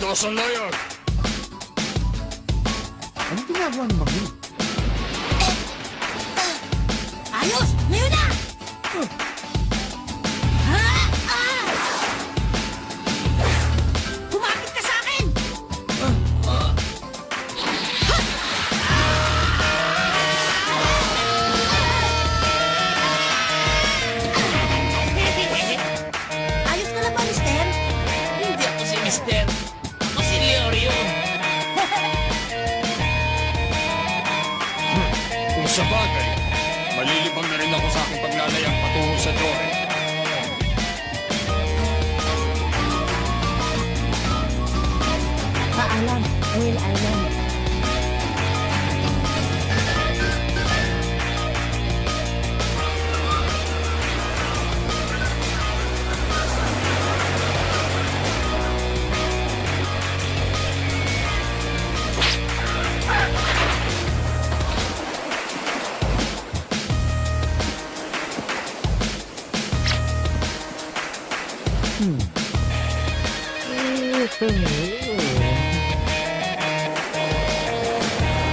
Dawson Lawyer! Anong ginagawa ni Maging? Ayos! Ngayon na! Kumapit ka sa akin! Ayos ka lang ba, mister? Hindi ako si Mister. Ako si Leorio. Kung sa bagay, malilibang na rin ako sa aking paglalayang patungo sa Dore. Paalam, Whale Island.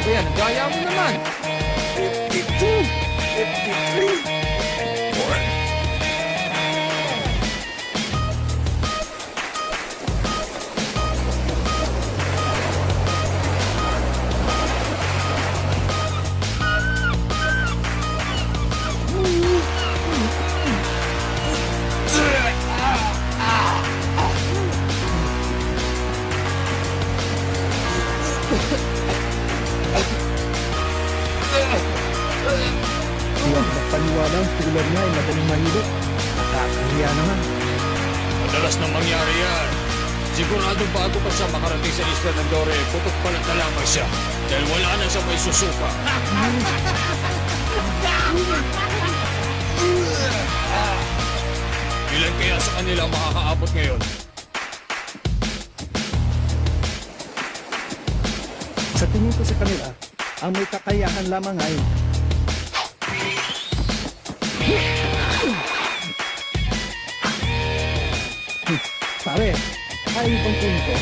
Kuya, nagaya mo naman. 52! 53! Huwag magpaniwala ang tulad niya ay madaling mahilo. Nakakahiya naman. Madalas nang mangyari yan. Sigurado bago pa siya makarating sa isla ng Dore, putok pa lang na lamang siya. Dahil wala na siya may susuka. Ilan kaya sa kanila makakaabot ngayon? Sa tingin ko sa kanila, ang may kakayahan lamang ay... Pare, kain pang punto.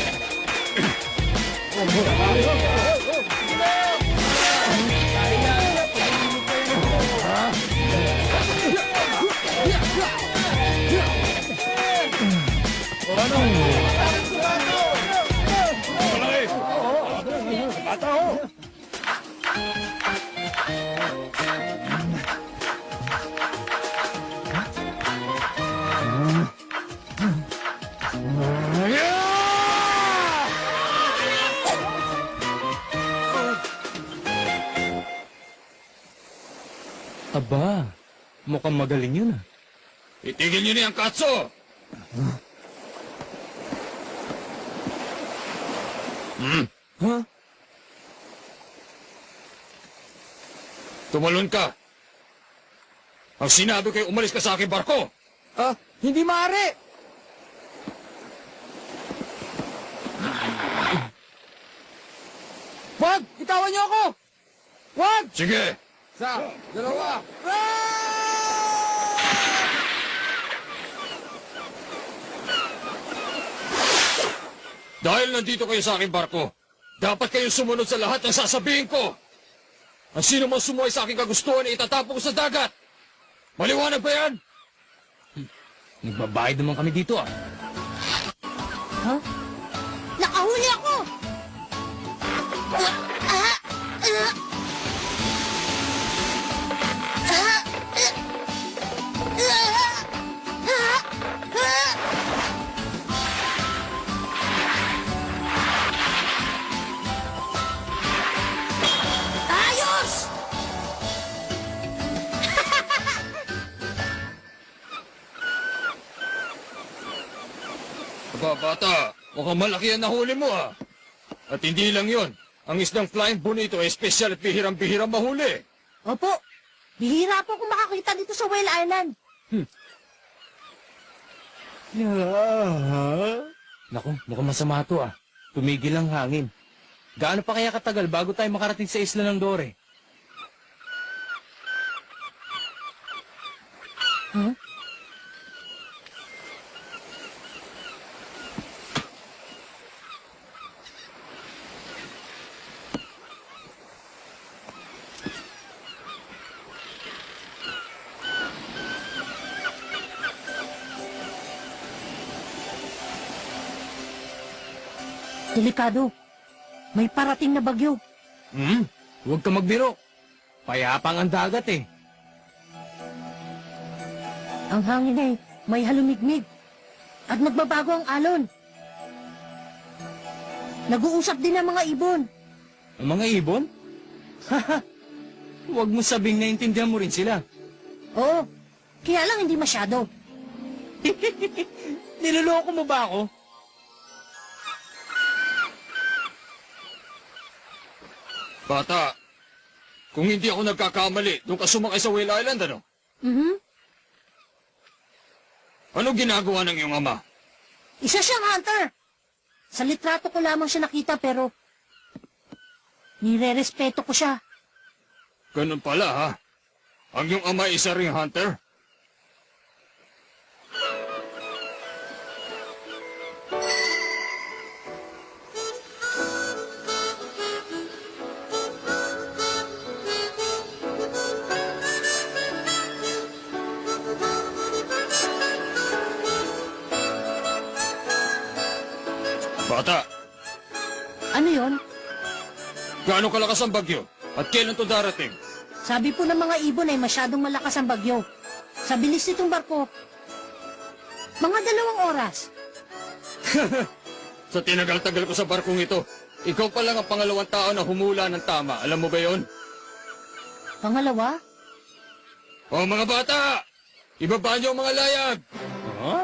Aba, mukhang magaling yun ah. Itigil niyo na yung katso! Ha? Tumalon ka! Ang sinabi kayo, umalis ka sa aking barko! Ah, hindi maaari! Wag! Itawan niyo ako! Wag! Sige! Isa, dalawa! Dahil nandito kayo sa aking barko, dapat kayo sumunod sa lahat ng sasabihin ko! Ang sino man sumuway sa aking kagustuhan ay itatapon ko sa dagat! Maliwanag ba yan? Nagbabayad naman kami dito ah. Nakahuli ako! Ayos! Aba, bata, mukhang malaki ang nahuli mo ah. At hindi lang yon, ang isdang flying bonito ay espesyal at bihirang-bihirang mahuli. Opo, bihira po akong makakita dito sa Whale Island. Naku, mukhang masama to ah. Tumigil ang hangin. Gaano pa kaya katagal bago tayo makarating sa isla ng Dore? Delikado. May parating na bagyo. Huwag ka magbiro. Payapang ang dagat eh. Ang hangin ay may halumigmig. At nagbabago ang alon. Nag-uusap din ang mga ibon. Ang mga ibon? Haha. Huwag mo sabing naintindihan mo rin sila. Oo, kaya lang hindi masyado. Niloloko mo ba ako? Bata, kung hindi ako nagkakamali, doon ka sumakay sa Whale Island, ano? Mhm. Ano ginagawa ng iyong ama? Isa siyang hunter. Sa litrato ko lamang siya nakita pero nire-respeto ko siya. Ganun pala, ha? Ang iyong ama ay isa ring hunter? Bata, Ano yon? gaano kalakas ang bagyo? At kailan to darating? Sabi po ng mga ibon ay masyadong malakas ang bagyo. Sa bilis nitong barko, mga 2 oras. Sa tinagal-tagal ko sa barkong ito, ikaw pa lang ang pangalawang tao na humula ng tama. Alam mo ba yon? Pangalawa, O mga bata! Ibaba niyo ang mga layag! Huh?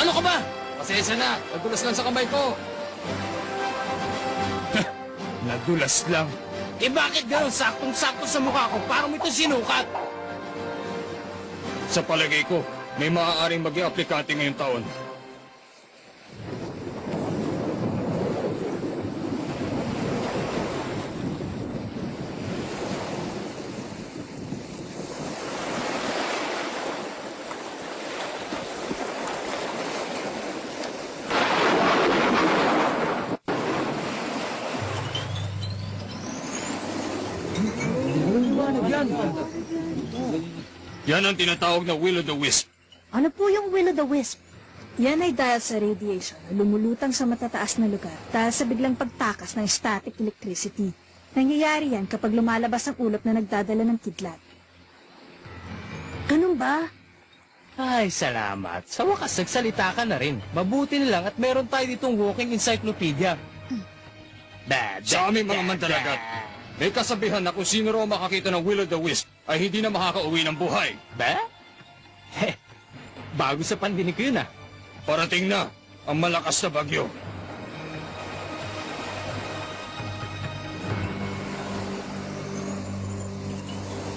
Ano ka ba? Pasensya na, nagulas lang sa kamay ko. Nadulas lang. Eh bakit gano'n saktong-sakto sa mukha ko? Parang mo ito sinukat. Sa palagay ko, may maaaring maging aplikante ngayong taon. Yan ang tinatawag na will-o'-the-wisp. ano po yung will-o'-the-wisp? Yan ay dahil sa radiation na lumulutang sa matataas na lugar dahil sa biglang pagtakas ng static electricity. Nangyayari yan kapag lumalabas ang ulap na nagdadala ng kidlat. Ganun ba? Ay, salamat. Sa wakas, nagsalita ka na rin. Mabuti na lang at meron tayo ditong walking encyclopedia. Sa aming mga mandalagat, may kasabihan na kung sino raw makakita ng will-o'-the-wisp ay hindi na makakauwi ng buhay. Ba? Heh, bago sa pandinig ko yun ah. Parating na ang malakas na bagyo.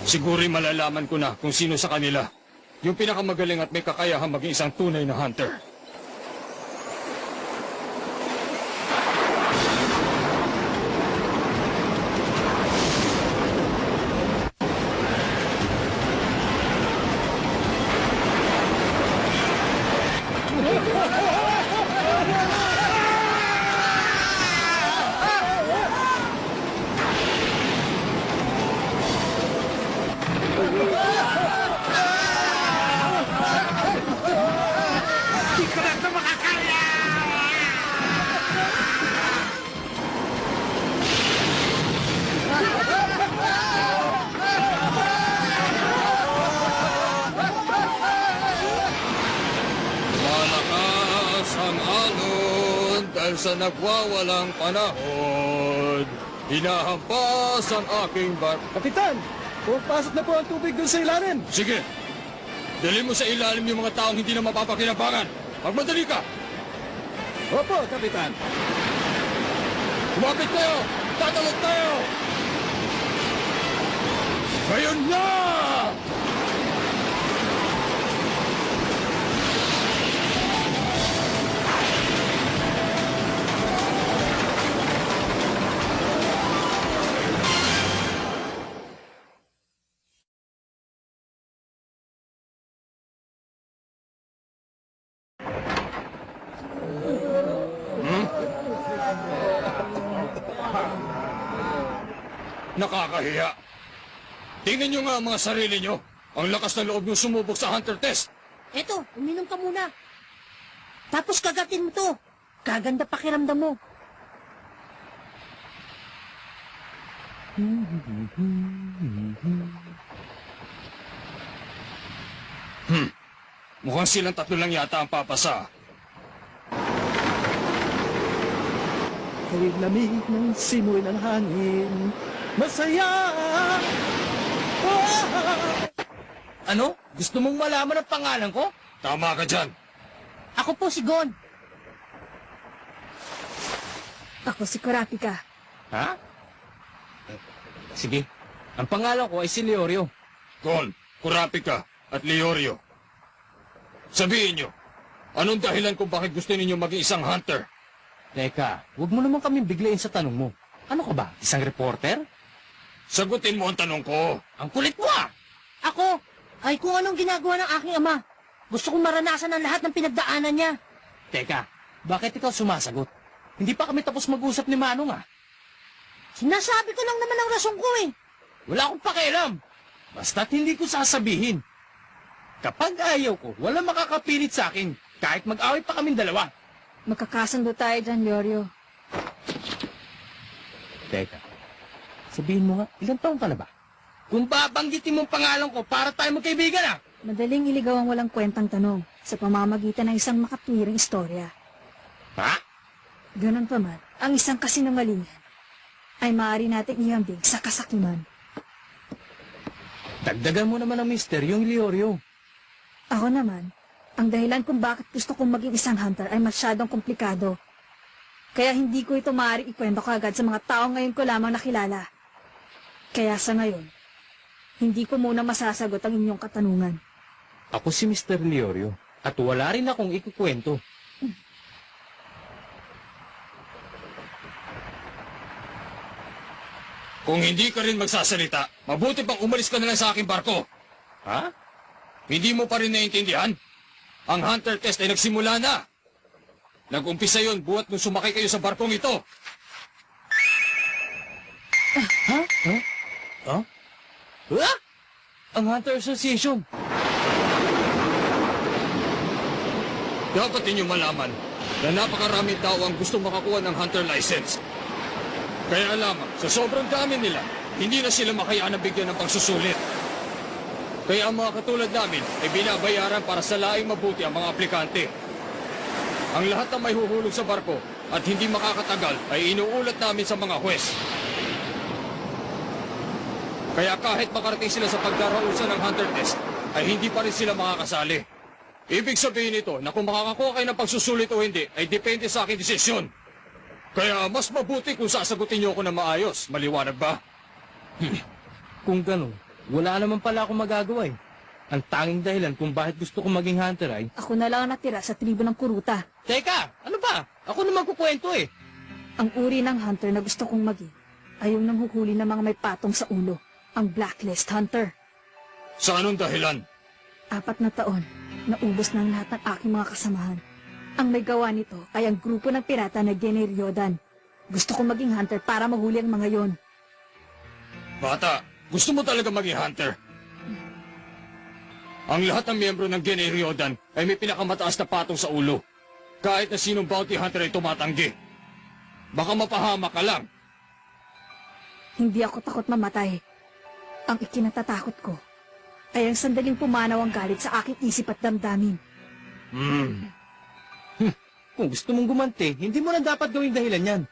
Siguro'y malalaman ko na kung sino sa kanila yung pinakamagaling at may kakayahan maging isang tunay na hunter. Malakas ang alon dahil sa nagwawalang panahon. Hinahampas ang aking barko. Kapitan, pumapasok na po ang tubig doon sa ilalim. Sige, dali mo sa ilalim yung mga taong hindi na mapapakinabangan. Magmadali ka! Opo, Kapitan. Kumapit kayo! Tatawag tayo! Ngayon na! Nakakahiya. Tingnan nyo nga ang mga sarili nyo. Ang lakas ng loob nyo sumubok sa hunter test. Eto, uminom ka muna. Tapos kagatin mo to. Kaganda pakiramdam mo. Mukhang silang tatlo lang yata ang papasa. Kay lamig ng simoy ng hangin, masaya! Ano? Gusto mong malaman ang pangalan ko? Tama ka dyan. Ako po si Gon. Ako si Kurapika. Ha? Sige. Ang pangalan ko ay si Leorio. Gon, Kurapika at Leorio. Sabihin nyo, anong dahilan kung bakit gusto ninyo maging isang hunter? Teka, huwag mo naman kami biglayin sa tanong mo. Ano ka ba? Isang reporter? Sagutin mo ang tanong ko. Ang kulit mo ah! Ako ay kung anong ginagawa ng aking ama. Gusto kong maranasan ang lahat ng pinagdaanan niya. Teka, bakit ikaw sumasagot? Hindi pa kami tapos mag-usap ni Manong ah. Sinasabi ko lang naman ang rason ko eh. Wala akong pakialam. Basta't hindi ko sasabihin. Kapag ayaw ko, wala makakapilit sa akin. Kahit mag-away pa kaming dalawa. Magkakasundo tayo dyan, Leorio. Teka, sabihin mo nga, ilang taon ka na ba? Kung babanggitin mong pangalan ko para tayo magkaibigan ah! Madaling iligaw ang walang kwentang tanong sa pamamagitan ng isang makatwiring istorya. Ha? Ganon pa man, ang isang kasinungalingan ay maaari nating ihambing sa kasakiman. Dagdagan mo naman ang misteryong Leorio. Ako naman, ang dahilan kung bakit gusto kong maging isang hunter ay masyadong komplikado. Kaya hindi ko ito maaari ikwento kagad sa mga tao ngayon ko lamang nakilala. Kaya sa ngayon, hindi ko muna masasagot ang inyong katanungan. Ako si Mr. Leorio at wala rin akong ikukwento. Kung hindi ka rin magsasalita, mabuti pang umalis ka na lang sa aking barko. Ha? Hindi mo pa rin naiintindihan? Ang hunter test ay nagsimula na. Nag-umpisa yon buhat nung sumakay kayo sa barkong ito. Ha? Ha? Ang Hunter Association. Dapat ninyo malaman na napakaraming tao ang gustong makakuha ng hunter license. Kaya lamang, sa sobrang dami nila, hindi na sila makayanang bigyan ng pagsusulit. Kaya ang mga katulad namin ay binabayaran para sa laing mabuti ang mga aplikante. Ang lahat ng may huhulog sa barko at hindi makakatagal ay inuulat namin sa mga huwes. Kaya kahit makarating sila sa pagdarausan ng hunter test, ay hindi pa rin sila makakasali. Ibig sabihin nito na kung makakakuha kayo ng pagsusulit o hindi, ay depende sa aking desisyon. Kaya mas mabuti kung sasagutin niyo ako na maayos. Maliwanag ba? Kung ganun, wala naman pala akong magagawa eh. Ang tanging dahilan kung bakit gusto kong maging hunter ay... Ako na lang ang natira sa tribo ng Kuruta. Teka, ano ba? Ako naman kukwento eh. Ang uri ng hunter na gusto kong maging ay yung nanghuhuli ng mga may patong sa ulo, ang Blacklist Hunter. Sa anong dahilan? 4 na taon, naubos ng lahat ng aking mga kasamahan. Ang may gawa nito ay ang grupo ng pirata na Generiodan. Gusto kong maging hunter para mahuli ang mga yon. Bata, gusto mo talaga maging hunter? Ang lahat ng miyembro ng Generiodan ay may pinakamataas na patong sa ulo. Kahit na sinong bounty hunter ay tumatanggi. Baka mapahama ka lang. Hindi ako takot mamatay. Ang ikinatatakot ko ay ang sandaling pumanaw ang galit sa aking isip at damdamin. Kung gusto mong gumanti, hindi mo na dapat gawing dahilan yan.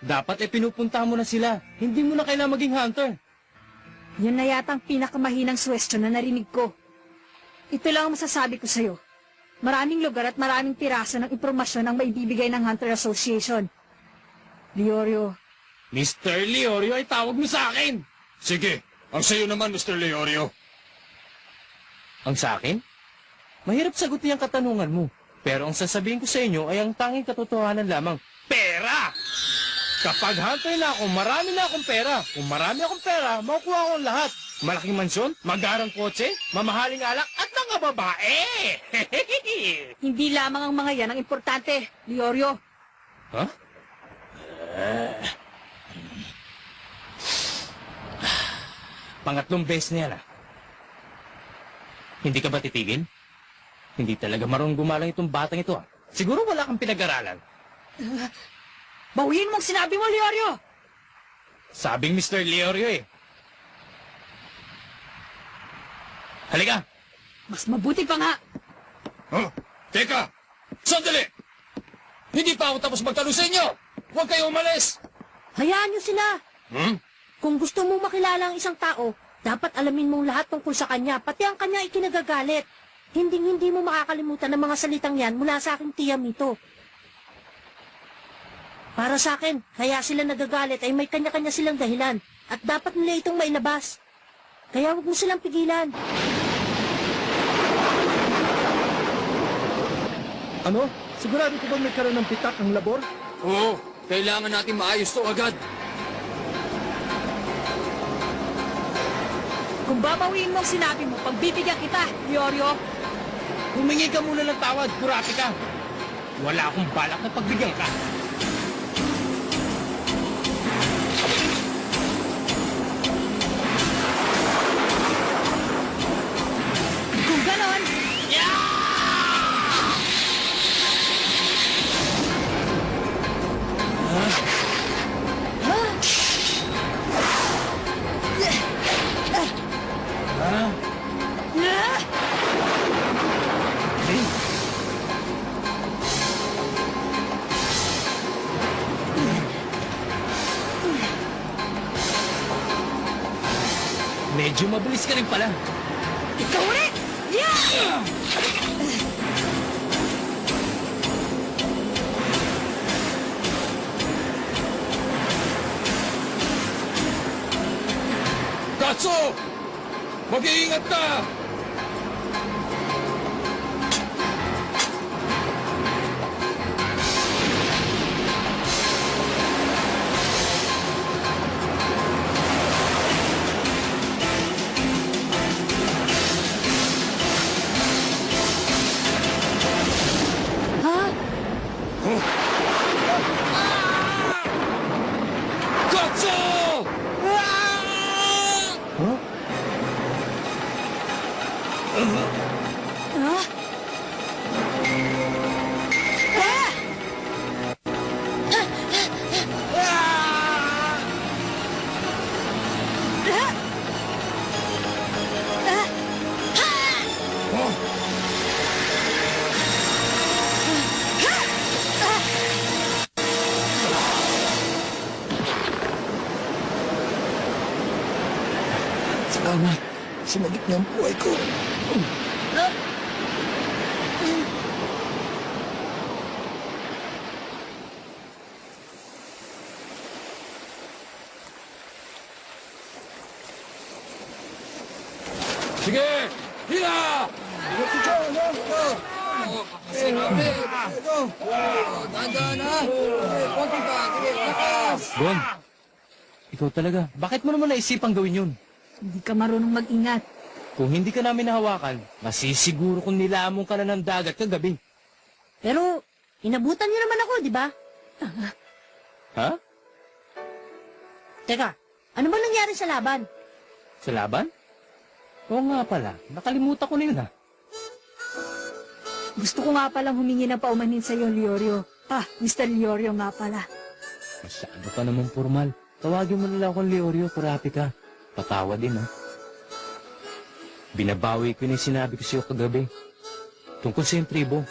Dapat ay pinupunta mo na sila. Hindi mo na kailangan maging hunter. Yun na yata ang pinakamahinang suwestyon na narinig ko. Ito lang ang masasabi ko sa'yo. Maraming lugar at maraming piraso ng impormasyon ang maibibigay ng Hunter Association. Leorio, Mr. Leorio ay tawag mo sa akin. Sige, ang sayo naman, Mr. Leorio. Ang sa akin? Mahirap sagutin ang katanungan mo. Pero ang sasabihin ko sa inyo ay ang tanging katotohanan lamang. Pera! Kapag hunter na ako, marami na akong pera. Kung marami akong pera, makukuha ko ang lahat. Malaking mansyon, magarang kotse, mamahaling alak, at mga babae! hindi lamang ang mga yan ang importante, Leorio. Ha? Pangatlong beses na yan, ah. Hindi ka ba titigil? Hindi talaga marunong gumalang itong batang ito, ah. Siguro wala kang pinag-aralan. Bawiin mong sinabi mo, Leorio! Sabing Mr. Leorio, eh. Halika! Mas mabuti pa nga. Huh? Teka! Sandali! Hindi pa ako tapos magtanong sa inyo! Huwag kayo umalis! Hayaan niyo sila. Hmm? Kung gusto mong makilala ang isang tao, dapat alamin mong lahat tungkol sa kanya, pati ang kanya ay kinagagalit. Hindi mo makakalimutan ang mga salitang yan mula sa aking tiyam nito. Para sa akin, kaya sila nagagalit ay may kanya-kanya silang dahilan at dapat nila itong mailabas. Kaya huwag mo silang pigilan. Ano? Sigurado ko ba may karoon ng pitak ang labor? Oo, kailangan natin maayos to agad. Kung babawiin mo ang sinabi mo, pagbibigyan kita, Leorio. Humingi ka muna ng tawad, Kurapika. Wala akong balak na pagbigyan ka. Kung ganon, Medyo mabilis ka rin pala. ikaw ulit! Yeah! Katso! Mag-iingat ka! Ha? Katso! Huh? Salamat. Sinagip niya ang buhay ko. Sige! Hila! Sinabi! Dahan-dahan ha! Konti pa! Sige, lakas! Gon, ikaw talaga. Bakit mo naman naisipang gawin yun? Hindi ka marunong mag-ingat. Kung hindi ka namin nahawakan, masisiguro kung nilamon ka na ng dagat kagabi. Pero, inabutan niyo naman ako, di ba? Ha? Teka, ano ba nangyari sa laban? Sa laban? Oo nga pala, nakalimutan ko na yun ha. Gusto ko nga palang humingi ng paumanhin sa iyo, Leorio. Mr. Leorio nga pala. Masyado ka naman formal. Tawagin mo nila akong Leorio, Kurapika. Patawa din ha. Binabawi ko na yung sinabi ko sa iyo kagabi. Tungkol sa yung tribo.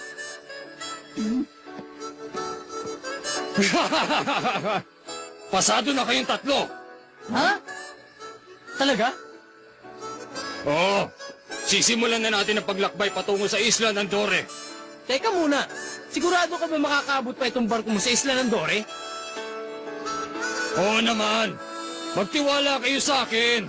Pasado na kayong tatlo! Ha? Talaga? Oo! Sisimulan na natin ang paglakbay patungo sa isla ng Dore. Teka muna, sigurado ka ba makakaabot pa itong barko mo sa isla ng Dore? Oo naman! Magtiwala kayo sa akin!